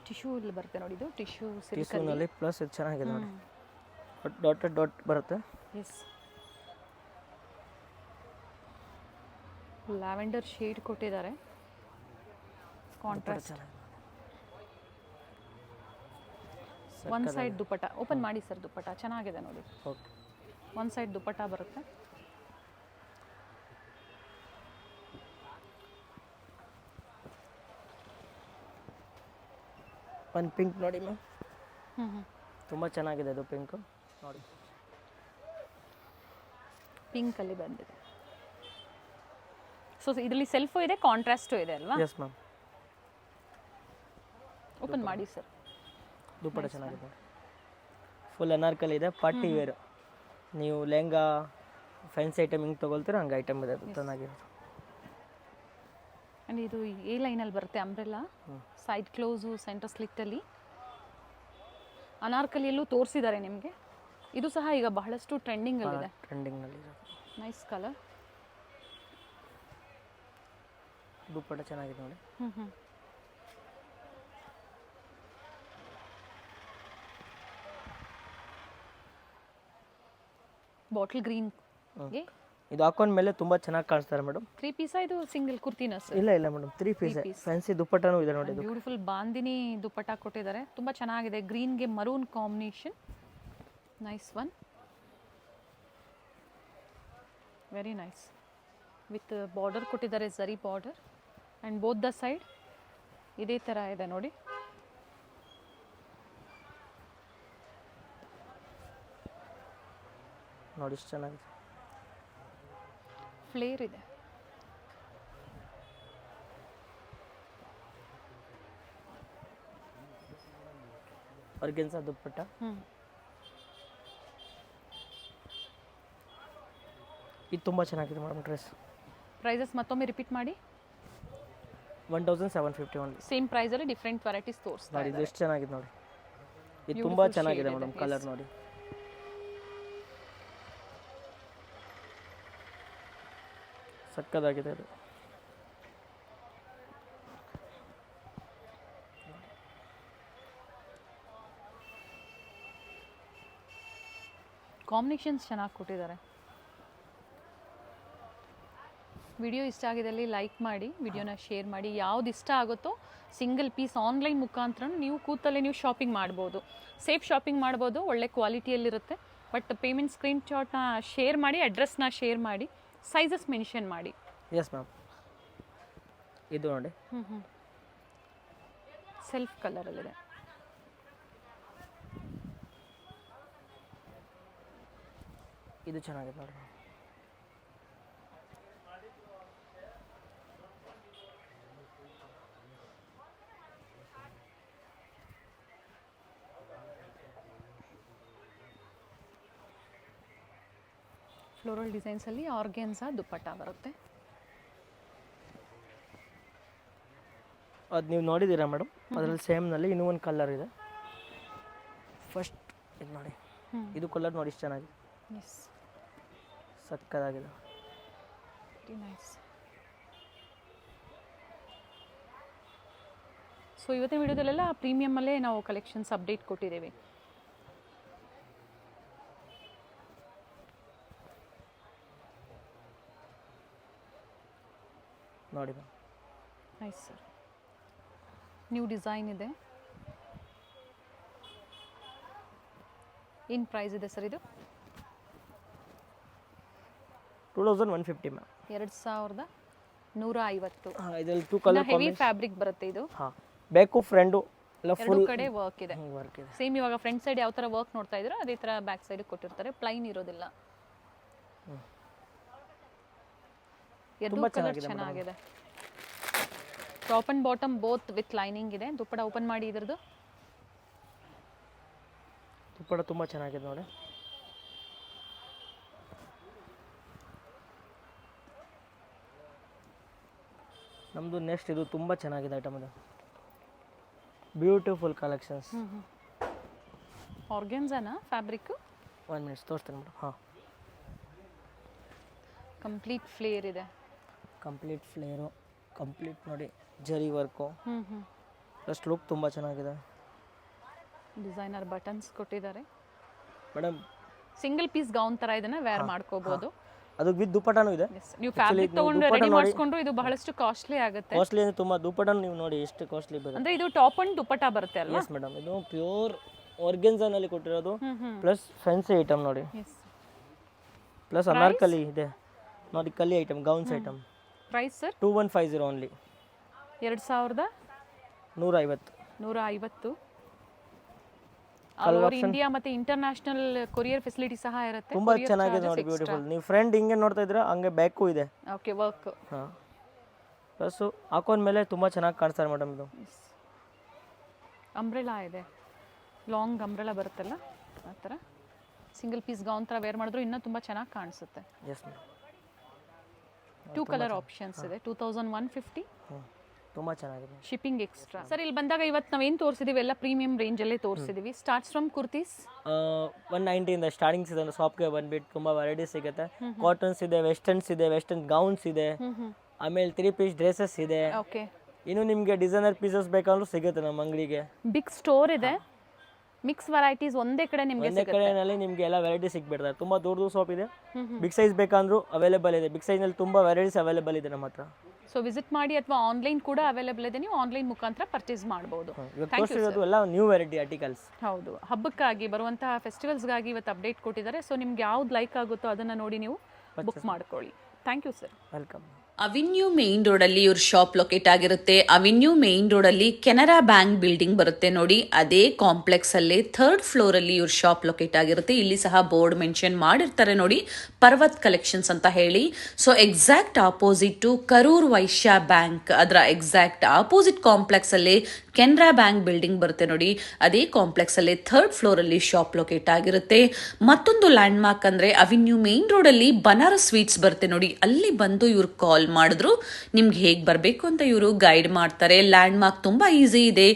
ಟಿಶ್ಯೂ ಇಲ್ಲಿ ಬರುತ್ತೆ ನೋಡಿ. ಇದು ಟಿಶ್ಯೂ ಟಿಶ್ಯೂನಲ್ಲಿ ಪ್ಲಸ್ ಇದು ಚೆನ್ನಾಗಿದೆ ನೋಡಿ. ಡಾಟೆಡ್ ಡಾಟ್ ಬರುತ್ತೆ. ಎಸ್. ಲ್ಯಾವೆಂಡರ್ ಶೇಡ್ ಕೊಟ್ಟಿದ್ದಾರೆ. ಕಾಂಟ್ರಾಸ್ಟ್. ಒನ್ ಸೈಡ್ ದುಪ್ಪಟ್ಟ ಓಪನ್ ಮಾಡಿ ಸರ್. ದುಪ್ಪಟ್ಟ ಚೆನ್ನಾಗಿದೆ ನೋಡಿ. ಓಕೆ. ಒನ್ ಸೈಡ್ ದುಪ್ಪಟ್ಟ ಬರುತ್ತೆ. ಒಂದು ಪಿಂಕ್ ನೋಡಿ ಮ್ಯಾಮ್, ಹ್ಞೂ ಹ್ಞೂ ತುಂಬ ಚೆನ್ನಾಗಿದೆ ಅದು ಪಿಂಕು ನೋಡಿ. ಪಿಂಕಲ್ಲಿ ಬಂದಿದೆ. ಸೊ ಇದರಲ್ಲಿ ಸೆಲ್ಫು ಇದೆ, ಕಾಂಟ್ರಾಸ್ಟು ಇದೆ ಅಲ್ವಾ? Yes ma'am. ಓಪನ್ ಮಾಡಿ ಸರ್. ದುಪ್ಪಟ್ಟ ಚೆನ್ನಾಗಿದೆ ನೋಡಿ, ಫುಲ್ ಅನಾರ್ಕಲಿ ಇದೆ, ಪಾರ್ಟಿ ವೇರ್. ನೀವು ಲೆಹಂಗಾ ಫ್ಯಾನ್ಸಿ ಐಟಮ್ ಹಿಂಗೆ ತೊಗೊಳ್ತೀರ ಹಂಗೆ ಐಟಮ್ ಇದೆ, ಅದು ಚೆನ್ನಾಗಿರೋದು. ಆ್ಯಂಡ್ ಇದು ಎ ಲೈನಲ್ಲಿ ಬರುತ್ತೆ ಅಂಬ್ರೆಲ್ಲಾ, ಸೈಡ್ ಕ್ಲೋಸು, ಸೆಂಟರ್ ಸ್ಲಿಟ್ಟಲ್ಲಿ. ಅನಾರ್ಕಲಿಯಲ್ಲೂ ತೋರಿಸಿದ್ದಾರೆ ನಿಮಗೆ. ಇದು ಸಹ ಈಗ ಬಹಳಷ್ಟು ಟ್ರೆಂಡಿಂಗಲ್ಲಿದೆ. ಟ್ರೆಂಡಿಂಗ್ನಲ್ಲಿ ನೈಸ್ ಕಲರ್. ದುಪ್ಪಟ್ಟ ಚೆನ್ನಾಗಿದೆ ನೋಡಿ. ಹ್ಞೂ ಹ್ಞೂ ಬಾಟಲ್ ಗ್ರೀನ್ಗೆ ಇದು ಹಾಕೊಂಡ್ಮೇಲೆ ತುಂಬ ಚೆನ್ನಾಗಿ ಕಾಣಿಸ್ತಾರೆ ಮೇಡಮ್. 3 ಪೀಸಾ ಇದು ಸಿಂಗಲ್ ಕುರ್ತಿನ ಸರ್? ಇಲ್ಲ ಮೇಡಮ್, 3 ಪೀಸ್ ಫ್ಯಾನ್ಸಿ ದುಪ್ಪಟ್ಟನೂ ಇದೆ ನೋಡಿ. ಇದು ಬ್ಯೂಟಿಫುಲ್ ಬಾಂದಿನಿ ದುಪ್ಪಟ್ಟ ಕೊಟ್ಟಿದ್ದಾರೆ, ತುಂಬ ಚೆನ್ನಾಗಿದೆ. ಗ್ರೀನ್ಗೆ maroon combination, nice one, very nice. With border ಕೊಟ್ಟಿದ್ದಾರೆ, zari border, and both the side ಇದೇ ಥರ ಇದೆ ನೋಡಿ. ನೋಡಿ ಇಷ್ಟು ಚೆನ್ನಾಗಿದೆ. ಫ್ಲೇರ್ ಇದೆ. ಆರ್ಗೆನ್ಸಾ ದುಪ್ಪಟ್ಟ. ಇದು ತುಂಬ ಚೆನ್ನಾಗಿದೆ ಮೇಡಮ್ ಡ್ರೆಸ್. ಪ್ರೈಸಸ್ ಮತ್ತೊಮ್ಮೆ ರಿಪೀಟ್ ಮಾಡಿ. 1750 ಓನ್ಲಿ. ಸೇಮ್ ಪ್ರೈಸಲ್ಲಿ ಡಿಫ್ರೆಂಟ್ ವೆರೈಟೀಸ್ ತೋರಿಸ್ತಾರೆ. ನೋಡಿ ಇದು ಎಷ್ಟು ಚೆನ್ನಾಗಿದೆ ನೋಡಿ. ಇದು ತುಂಬ ಚೆನ್ನಾಗಿದೆ ಮೇಡಮ್, ಕಲರ್ ನೋಡಿ. ಸಕ್ಕದಾಗಿದೆ ಅದು. ಕಾಂಬಿನೇಷನ್ಸ್ ಚೆನ್ನಾಗಿ ಕೊಟ್ಟಿದ್ದಾರೆ. ವಿಡಿಯೋ ಇಷ್ಟ ಆಗಿದ್ದಲ್ಲಿ ಲೈಕ್ ಮಾಡಿ, ವಿಡಿಯೋನ ಶೇರ್ ಮಾಡಿ. ಯಾವ್ದು ಇಷ್ಟ ಆಗುತ್ತೋ ಸಿಂಗಲ್ ಪೀಸ್ ಆನ್ಲೈನ್ ಮುಖಾಂತರ ನೀವು ಕೂತಲ್ಲೇ ನೀವು ಶಾಪಿಂಗ್ ಮಾಡ್ಬೋದು. ಸೇಫ್ ಶಾಪಿಂಗ್ ಮಾಡ್ಬೋದು, ಒಳ್ಳೆ ಕ್ವಾಲಿಟಿಯಲ್ಲಿರುತ್ತೆ. ಬಟ್ ಪೇಮೆಂಟ್ ಸ್ಕ್ರೀನ್ ಶಾಟ್ನ ಶೇರ್ ಮಾಡಿ, ಅಡ್ರೆಸ್ನ ಶೇರ್ ಮಾಡಿ, ಸೈಜಸ್ ಮೆನ್ಷನ್ ಮಾಡಿ. Yes ma'am. ಇದು ನೋಡಿ. ಸೆಲ್ಫ್ ಕಲರಲ್ಲಿದೆ. ಇದು ಚೆನ್ನಾಗಿದೆ ನೋಡಿ. ಫ್ಲೋರಲ್ ಡಿಸೈನ್ಸಲ್ಲಿ ಆರ್ಗೆನ್ಸಾ ದುಪ್ಪಟ್ಟ ಬರುತ್ತೆ. ಅದು ನೀವು ನೋಡಿದ್ದೀರಾ ಮೇಡಮ್? ಅದರಲ್ಲಿ ಸೇಮ್ನಲ್ಲಿ ಇನ್ನೂ ಒಂದು ಕಲರ್ ಇದೆ. ಫಸ್ಟ್ ಇದು ನೋಡಿ, ಇದು ಕಲರ್ ನೋಡಿ ಇಷ್ಟು ಚೆನ್ನಾಗಿದೆ. ಎಸ್, ಸಕ್ಕದಾಗಿದೆ. Very nice. ಸೊ ಇವತ್ತಿನ ವಿಡಿಯೋದಲ್ಲೆಲ್ಲ ಪ್ರೀಮಿಯಮಲ್ಲೇ ನಾವು ಕಲೆಕ್ಷನ್ಸ್ ಅಪ್ಡೇಟ್ ಕೊಟ್ಟಿದ್ದೇವೆ. ನೋಡಿ ma'am, nice sir. New design ಇದೆ. ಏನು ಪ್ರೈಸ್ ಇದೆ ಸರ್ ಇದು? 2150 ಮ್ಯಾಮ್. 2150. ಹಾಂ, ಇದರಲ್ಲಿ 2 ಕಲರ್ ಹೆವಿ ಫ್ಯಾಬ್ರಿಕ್ ಬರುತ್ತೆ ಇದು. ಹಾಂ, ಬೇಕು ಫ್ರಂಡು ಎಲ್ಲ ಎರಡು ಫುಲ್ ಕಡೆ ವರ್ಕ್ ಇದೆ. ವರ್ಕ್ ಇದೆ. ಸೇಮ್ ಇವಾಗ ಫ್ರಂಟ್ ಸೈಡ್ ಯಾವ ಥರ ವರ್ಕ್ ನೋಡ್ತಾ ಇದ್ದೀರೋ ಅದೇ ಥರ ಬ್ಯಾಕ್ ಸೈಡ್ ಕೊಟ್ಟಿರ್ತಾರೆ, ಪ್ಲೈನ್ ಇರೋದಿಲ್ಲ. ಎರಡು ಕಲರ್ ಚೆನ್ನಾಗಿದೆ. Top and bottom both with lining ಇದೆ. ದುಪ್ಪಟ್ಟ ಓಪನ್ ಮಾಡಿ ಇದ್ರದ್ದು. ದುಪ್ಪಟ್ಟ ತುಂಬ ಚೆನ್ನಾಗಿದೆ ನೋಡಿ. ನಮ್ಮದು ನೆಕ್ಸ್ಟ್ ಇದು ತುಂಬ ಚೆನ್ನಾಗಿದೆ ಐಟಮ್. ಅದು ಬ್ಯೂಟಿಫುಲ್ ಕಲೆಕ್ಷನ್ಸ್. ಆರ್ಗೆನ್ಸಾನಾ ಫ್ಯಾಬ್ರಿಕ್? 1 ಮಿನಿಟ್ಸ್ ತೋರಿಸ್ತೀನಿ ಮೇಡಮ್. ಹಾಂ, ಕಂಪ್ಲೀಟ್ ಫ್ಲೇರ್ ಇದೆ. ಕಂಪ್ಲೀಟ್ ಫ್ಲೇರು, ಕಂಪ್ಲೀಟ್ ನೋಡಿ ಜರಿ ವರ್ಕು. ಪ್ಲಸ್ ಲುಕ್ ತುಂಬ ಚೆನ್ನಾಗಿದೆ. ಡಿಸೈನರ್ ಬಟನ್ಸ್ ಕೊಟ್ಟಿದ್ದಾರೆ. ಮೇಡಮ್ ಸಿಂಗಲ್ ಪೀಸ್ ಗೌನ್ ಥರ ಇದನ್ನ ವೇರ್ ಮಾಡ್ಕೋಬಹುದು. ಅದು ವಿತ್ ದುಪ್ಪಟ್ಟನೂ ಇದೆ. ನೀವು ಫ್ಯಾಬ್ರಿಕ್ ತಗೊಂಡು ರೆಡಿ ಮಾಡಿಸ್ಕೊಂಡ್ರು ಇದು ಬಹಳಷ್ಟು ಕಾಸ್ಟ್ಲಿ ಆಗುತ್ತೆ. ಕಾಸ್ಟ್ಲಿ ಅಂದರೆ ತುಂಬ ದುಪ್ಪಟ್ಟನು ನೀವು ನೋಡಿ ಎಷ್ಟು ಕಾಸ್ಟ್ಲಿ ಬರುತ್ತೆ. ಅಂದ್ರೆ ಇದು ಟಾಪ್ ಅಂಡ್ ದುಪ್ಪಟ್ಟ ಬರುತ್ತೆ ಅಲ್ವಾ? ಎಸ್ ಮೇಡಮ್, ಇದು ಪ್ಯೂರ್ ಆರ್ಗೆನ್ಸಾನಲ್ಲಿ ಕೊಟ್ಟಿರೋದು. ಪ್ಲಸ್ ಫ್ಯಾನ್ಸಿ ಐಟಮ್ ನೋಡಿ. ಪ್ಲಸ್ ಅನಾರ್ಕಲಿ ಇದೆ ನೋಡಿ, ಕಲಿ item, gowns item. Price sir? 2150 only. 2150. 150. All over India ಮತ್ತೆ ಇಂಟರ್ನ್ಯಾಷನಲ್ ಕೊರಿಯರ್ ಫೆಸಿಲಿಟಿ ಸಹ ಇರುತ್ತೆ. ತುಂಬ ಚೆನ್ನಾಗಿದೆ ನೋಡಿ, ಬ್ಯೂಟಿಫುಲ್. ನೀವು ಫ್ರಂಟ್ ಹಿಂಗೆ ನೋಡ್ತಾ ಇದ್ರೆ ಹಂಗೆ ಬ್ಯಾಕು ಇದೆ. Okay, work. ಹಾಂ, ಪ್ಲಸ್ಸು ಹಾಕೊಂಡ್ಮೇಲೆ ತುಂಬ ಚೆನ್ನಾಗಿ ಕಾಣಿಸ್ತಾರೆ ಮೇಡಮ್. ಇದು ಅಂಬ್ರೆಲಾ ಇದೆ, ಲಾಂಗ್ ಅಂಬ್ರೆಲಾ ಬರುತ್ತಲ್ಲ ಆ ಥರ. ಸಿಂಗಲ್ ಪೀಸ್ ಗೌನ್ ಥರ ವೇರ್ ಮಾಡಿದ್ರು ಇನ್ನೂ ತುಂಬ ಚೆನ್ನಾಗಿ ಕಾಣಿಸುತ್ತೆ. Yes madam. 2 ಕಲರ್ ಆಪ್ಷನ್ಸ್ ಇದೆ. 2150. ತುಂಬ ಚೆನ್ನಾಗಿದೆ. Shipping extra. ಸರ್, ಇಲ್ಲಿ ಬಂದಾಗ ಇವತ್ತು ನಾವೇನು ತೋರಿಸಿದೀವಿ ಎಲ್ಲ ಪ್ರೀಮಿಯಂ ರೇಂಜಲ್ಲೇ ತೋರಿಸಿದೀವಿ. ಸ್ಟಾರ್ಟ್ಸ್ ಫ್ರಮ್ ಕುರ್ತೀಸ್ 190 ಸ್ಟಾರ್ಟಿಂಗ್ಸ್ ಇದೆ. ಶಾಪ್ಗೆ ಬಂದ್ಬಿಟ್ಟು ತುಂಬ ವೆರೈಟೀಸ್ ಸಿಗುತ್ತೆ. ಕಾಟನ್ಸ್ ಇದೆ, ವೆಸ್ಟರ್ನ್ಸ್ ಇದೆ, ವೆಸ್ಟರ್ನ್ ಗೌನ್ಸ್ ಇದೆ, ಆಮೇಲೆ 3 ಪೀಸ್ ಡ್ರೆಸ್ಸಸ್ ಇದೆ. ಓಕೆ. ಇನ್ನು ನಿಮಗೆ ಡಿಸೈನರ್ ಪೀಸಸ್ ಬೇಕಂದ್ರೂ ಸಿಗುತ್ತೆ ನಮ್ಮ ಅಂಗಡಿಗೆ. ಬಿಗ್ ಸ್ಟೋರ್ ಇದೆ. ಮಿಕ್ಸ್ ವೆರೈಟೀಸ್ ಒಂದೇ ಕಡೆ ನಿಮಗೆ ಒಂದೇ ಕಡೆಯಲ್ಲಿ ನಿಮಗೆ ಎಲ್ಲ ವೆರೈಟಿ ಸಿಗ್ಬಿಡ್ತಾರೆ. ತುಂಬ ದೊಡ್ಡದು ಶಾಪ್ ಇದೆ. ಬಿಗ್ ಸೈಜ್ ಬೇಕಂದ್ರೂ ಅವೈಲೇಬಲ್ ಇದೆ. ಬಿಗ್ ಸೈಜ್ನಲ್ಲಿ ತುಂಬ ವೆರೈಟೀಸ್ ಅವೈಲೇಬಲ್ ಇದೆ ನಮ್ಮ ಹತ್ರ. ಸೊ ವಿಸಿಟ್ ಮಾಡಿ, ಅಥವಾ ಆನ್ಲೈನ್ ಕೂಡ ಅವೈಲೇಬಲ್ ಇದೆ. ನೀವು ಆನ್ಲೈನ್ ಮುಖಾಂತರ ಪರ್ಚೇಸ್ ಮಾಡಬಹುದು. ಇವತ್ತು ತೋರಿಸಿರೋದು ಎಲ್ಲ ನ್ಯೂ ವೆರೈಟಿ ಆರ್ಟಿಕಲ್ಸ್. ಹೌದು, ಹಬ್ಬಕ್ಕಾಗಿ ಬರುವಂತಹ ಫೆಸ್ಟಿವಲ್ಸ್ಗಾಗಿ ಇವತ್ತು ಅಪ್ಡೇಟ್ ಕೊಟ್ಟಿದ್ದಾರೆ. ಸೊ ನಿಮ್ಗೆ ಯಾವ್ದು ಲೈಕ್ ಆಗುತ್ತೋ ಅದನ್ನು ನೋಡಿ ನೀವು ಬುಕ್ ಮಾಡ್ಕೊಳ್ಳಿ. Thank you sir. Welcome. Avenue main road ಅಲ್ಲಿ ಇವ್ರ ಶಾಪ್ ಲೊಕೇಟ್ ಆಗಿರುತ್ತೆ. ಅವೆನ್ಯೂ ಮೇನ್ ರೋಡ್ ಅಲ್ಲಿ ಕೆನರಾ ಬ್ಯಾಂಕ್ ಬಿಲ್ಡಿಂಗ್ ಬರುತ್ತೆ ನೋಡಿ, ಅದೇ ಕಾಂಪ್ಲೆಕ್ಸ್ ಅಲ್ಲಿ 3rd ಫ್ಲೋರ್ ಅಲ್ಲಿ ಇವ್ರ ಶಾಪ್ ಲೊಕೇಟ್ ಆಗಿರುತ್ತೆ. ಇಲ್ಲಿ ಸಹ ಬೋರ್ಡ್ ಮೆನ್ಷನ್ ಮಾಡಿರ್ತಾರೆ ನೋಡಿ, ಪರ್ವತ್ ಕಲೆಕ್ಷನ್ಸ್ ಅಂತ ಹೇಳಿ. So exact opposite to Karur Vysya Bank, ಅದರ ಎಕ್ಸಾಕ್ಟ್ ಆಪೋಸಿಟ್ ಕಾಂಪ್ಲೆಕ್ಸ್ ಅಲ್ಲಿ ಕೆನರಾ ಬ್ಯಾಂಕ್ ಬಿಲ್ಡಿಂಗ್ ಬರುತ್ತೆ ನೋಡಿ, ಅದೇ ಕಾಂಪ್ಲೆಕ್ಸ್ ಅಲ್ಲಿ 3rd ಫ್ಲೋರ್ ಅಲ್ಲಿ ಶಾಪ್ ಲೊಕೇಟ್ ಆಗಿರುತ್ತೆ. ಮತ್ತೊಂದು ಲ್ಯಾಂಡ್ ಮಾರ್ಕ್ ಅಂದ್ರೆ ಅವೆನ್ಯೂ ಮೇನ್ ರೋಡ್ ಅಲ್ಲಿ ಬನಾರಸ್ ಸ್ವೀಟ್ಸ್ ಬರುತ್ತೆ ನೋಡಿ, ಅಲ್ಲಿ ಬಂದು ಇವ್ರು ಕಾಲ್ ಮಾಡಿದ್ರು ನಿಮ್ಗೆ ಹೇಗೆ ಬರಬೇಕು ಅಂತ ಇವರು ಗೈಡ್ ಮಾಡ್ತಾರೆ. ಲ್ಯಾಂಡ್ ಮಾರ್ಕ್ ತುಂಬಾ ಈಸಿ ಇದೆ.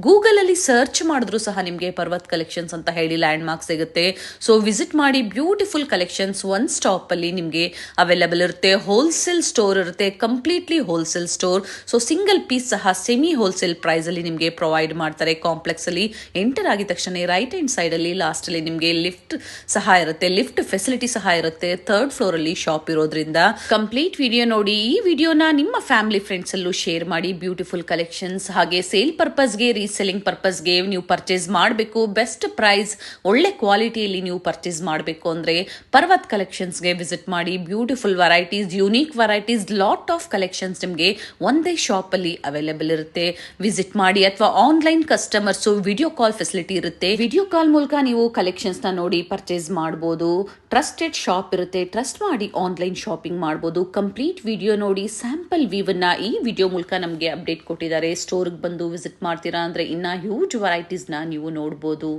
ಗೂಗಲ್ ಅಲ್ಲಿ ಸರ್ಚ್ ಮಾಡಿದ್ರು ಸಹ ನಿಮಗೆ ಪರ್ವತ್ ಕಲೆಕ್ಷನ್ಸ್ ಅಂತ ಹೇಳಿ ಲ್ಯಾಂಡ್ ಮಾರ್ಕ್ ಸಿಗುತ್ತೆ. ಸೊ ವಿಸಿಟ್ ಮಾಡಿ. ಬ್ಯೂಟಿಫುಲ್ ಕಲೆಕ್ಷನ್ಸ್ ಒನ್ ಸ್ಟಾಪ್ ಅಲ್ಲಿ ನಿಮಗೆ ಅವೈಲೇಬಲ್ ಇರುತ್ತೆ. ಹೋಲ್ಸೇಲ್ ಸ್ಟೋರ್ ಇರುತ್ತೆ, completely wholesale store. So single piece ಸಹ ಸೆಮಿ ಹೋಲ್ಸೇಲ್ ಪ್ರೈಸ್ ಅಲ್ಲಿ ನಿಮಗೆ ಪ್ರೊವೈಡ್ ಮಾಡ್ತಾರೆ. ಕಾಂಪ್ಲೆಕ್ಸ್ ಅಲ್ಲಿ ಎಂಟರ್ ಆಗಿದ ತಕ್ಷಣ ರೈಟ್ ಹ್ಯಾಂಡ್ ಸೈಡ್ ಅಲ್ಲಿ ಲಾಸ್ಟ್ ಅಲ್ಲಿ ನಿಮಗೆ ಲಿಫ್ಟ್ ಸಹ ಇರುತ್ತೆ. ಲಿಫ್ಟ್ ಫೆಸಿಲಿಟಿ ಸಹ ಇರುತ್ತೆ. 3rd ಫ್ಲೋರ್ ಅಲ್ಲಿ ಶಾಪ್ ಇರೋದ್ರಿಂದ ಕಂಪ್ಲೀಟ್ ವಿಡಿಯೋ ನೋಡಿ. ಈ ವಿಡಿಯೋನ ನಿಮ್ಮ ಫ್ಯಾಮಿಲಿ ಫ್ರೆಂಡ್ಸ್ ಅಲ್ಲೂ ಶೇರ್ ಮಾಡಿ. ಬ್ಯೂಟಿಫುಲ್ ಕಲೆಕ್ಷನ್ಸ್, ಹಾಗೆ ಸೇಲ್ ಪರ್ಪಸ್ಗೆ, ರೀಸೆಲ್ಲಿಂಗ್ ಪರ್ಪಸ್ಗೆ ನೀವು ಪರ್ಚೇಸ್ ಮಾಡಬೇಕು, ಬೆಸ್ಟ್ ಪ್ರೈಸ್, ಒಳ್ಳೆ ಕ್ವಾಲಿಟಿಯಲ್ಲಿ ನೀವು ಪರ್ಚೇಸ್ ಮಾಡಬೇಕು ಅಂದ್ರೆ ಪರ್ವತ್ ಕಲೆಕ್ಷನ್ಸ್ಗೆ ವಿಸಿಟ್ ಮಾಡಿ. Beautiful varieties, unique varieties, lot of collections ನಿಮಗೆ ಒಂದೇ ಶಾಪ್ ಅಲ್ಲಿ ಅವೈಲೇಬಲ್ ಇರುತ್ತೆ. ವಿಸಿಟ್ ಮಾಡಿ. ಅಥವಾ online customers video call facility ಇರುತ್ತೆ. ವಿಡಿಯೋ ಕಾಲ್ ಮೂಲಕ ನೀವು ಕಲೆಕ್ಷನ್ಸ್ ನ ನೋಡಿ ಪರ್ಚೇಸ್ ಮಾಡಬಹುದು. ಟ್ರಸ್ಟೆಡ್ ಶಾಪ್ ಇರುತ್ತೆ, ಟ್ರಸ್ಟ್ ಮಾಡಿ ಆನ್ಲೈನ್ ಶಾಪಿಂಗ್ ಮಾಡಬಹುದು. ಕಂಪ್ಲೀಟ್ ವಿಡಿಯೋ ನೋಡಿ. ಸ್ಯಾಂಪಲ್ ವ್ಯೂವನ್ನ ಈ ವಿಡಿಯೋ ಮೂಲಕ ನಮಗೆ ಅಪ್ಡೇಟ್ ಕೊಟ್ಟಿದ್ದಾರೆ. ಸ್ಟೋರ್ಗೆ ಬಂದು ವಿಸಿಟ್ ಮಾಡ್ತೀರಾ ಅಂದ್ರೆ ಇನ್ನ ಹ್ಯೂಜ್ ವೆರೈಟೀಸ್ನ ನೀವು ನೋಡ್ಬೋದು.